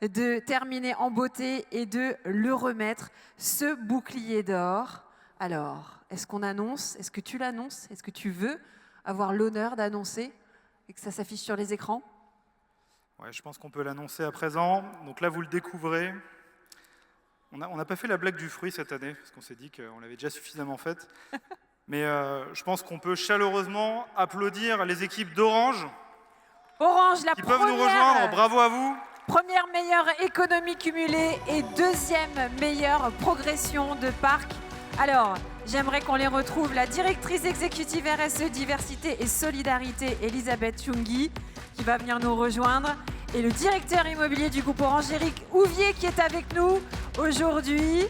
de terminer en beauté et de le remettre, ce bouclier d'or. Alors, est-ce qu'on annonce? Est-ce que tu l'annonces? Est-ce que tu veux avoir l'honneur d'annoncer et que ça s'affiche sur les écrans? Ouais, je pense qu'on peut l'annoncer à présent. Donc là, vous le découvrez. On n'a pas fait la blague du fruit cette année, parce qu'on s'est dit qu'on l'avait déjà suffisamment faite. Mais je pense qu'on peut chaleureusement applaudir les équipes d'Orange. Orange, la qui première, peuvent nous rejoindre. Bravo à vous. Première meilleure économie cumulée et deuxième meilleure progression de parc. Alors, j'aimerais qu'on les retrouve. La directrice exécutive RSE, diversité et solidarité, Elisabeth Chungui, qui va venir nous rejoindre. Et le directeur immobilier du groupe Orange, Eric Ouvier, qui est avec nous aujourd'hui.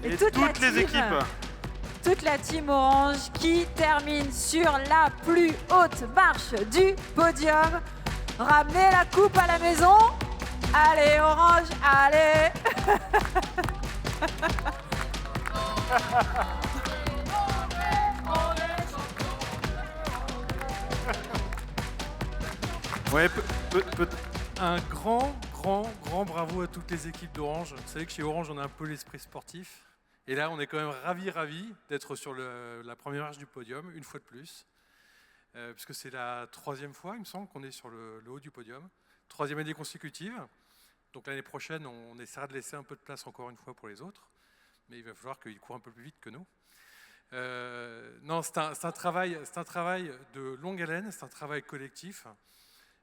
Et toutes les équipes. Toute la team Orange qui termine sur la plus haute marche du podium. Ramenez la coupe à la maison. Allez Orange, allez. Ouais, un grand bravo à toutes les équipes d'Orange. Vous savez que chez Orange, on a un peu l'esprit sportif. Et là, on est quand même ravis d'être sur la première marche du podium, une fois de plus. Puisque c'est la 3e fois, il me semble, qu'on est sur le haut du podium. 3e année consécutive. Donc l'année prochaine, on essaiera de laisser un peu de place encore une fois pour les autres. Mais il va falloir qu'ils courent un peu plus vite que nous. Non, c'est un travail de longue haleine, c'est un travail collectif.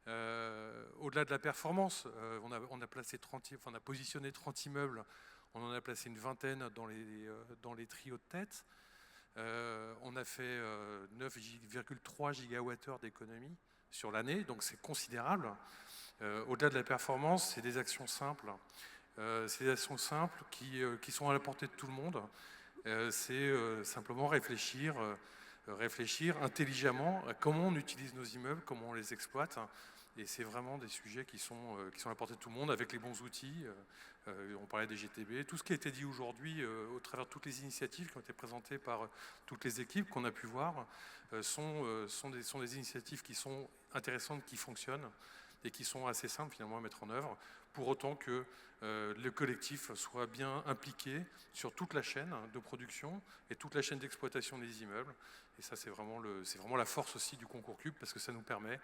Au-delà de la performance, on a positionné 30 immeubles, on en a placé une vingtaine dans les trios de tête. On a fait 9,3 gigawattheures d'économie sur l'année, donc c'est considérable. Au-delà de la performance, c'est des actions simples. C'est des actions simples qui sont à la portée de tout le monde. C'est simplement réfléchir intelligemment à comment on utilise nos immeubles, comment on les exploite. Et c'est vraiment des sujets qui sont à la portée de tout le monde avec les bons outils. On parlait des GTB. Tout ce qui a été dit aujourd'hui au travers de toutes les initiatives qui ont été présentées par toutes les équipes qu'on a pu voir sont des initiatives qui sont intéressantes, qui fonctionnent et qui sont assez simples finalement à mettre en œuvre, pour autant que le collectif soit bien impliqué sur toute la chaîne de production et toute la chaîne d'exploitation des immeubles. Et ça, c'est vraiment la force aussi du concours Cube, parce que ça nous permet,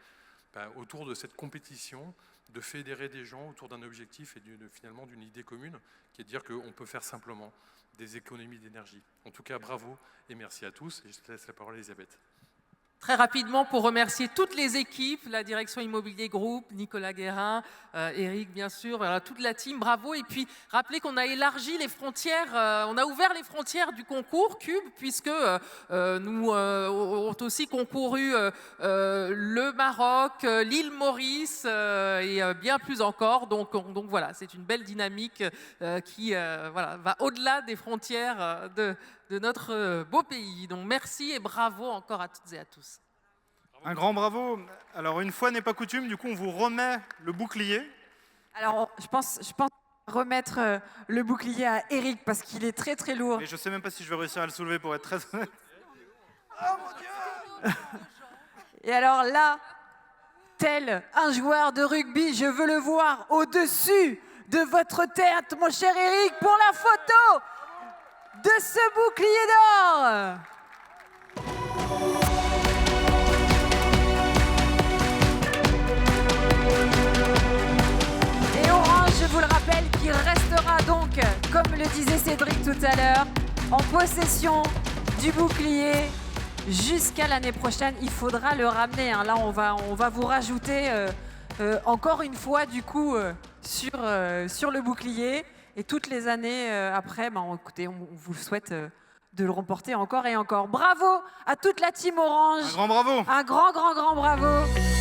autour de cette compétition, de fédérer des gens autour d'un objectif et finalement d'une idée commune, qui est de dire qu'on peut faire simplement des économies d'énergie. En tout cas, bravo et merci à tous. Et je te laisse la parole à Elisabeth. Très rapidement, pour remercier toutes les équipes, la direction immobilier groupe, Nicolas Guérin, Eric bien sûr, voilà, toute la team, bravo. Et puis, rappelez qu'on a élargi les frontières, on a ouvert les frontières du concours Cube, puisque nous ont aussi concouru le Maroc, l'île Maurice et bien plus encore. Donc voilà, c'est une belle dynamique qui va au-delà des frontières de notre beau pays. Donc merci et bravo encore à toutes et à tous. Un grand bravo. Alors une fois n'est pas coutume, du coup on vous remet le bouclier. Alors je pense remettre le bouclier à Eric parce qu'il est très très lourd. Et je sais même pas si je vais réussir à le soulever pour être très honnête. Oh mon Dieu. Et alors là, tel un joueur de rugby, je veux le voir au-dessus de votre tête, mon cher Eric, pour la photo de ce bouclier d'or. Et Orange, je vous le rappelle, qui restera donc, comme le disait Cédric tout à l'heure, en possession du bouclier jusqu'à l'année prochaine. Il faudra le ramener, hein. Là, on va vous rajouter encore une fois, du coup, sur le bouclier. Et toutes les années après, écoutez, on vous souhaite de le remporter encore et encore. Bravo à toute la team Orange. Un grand bravo. Un grand bravo.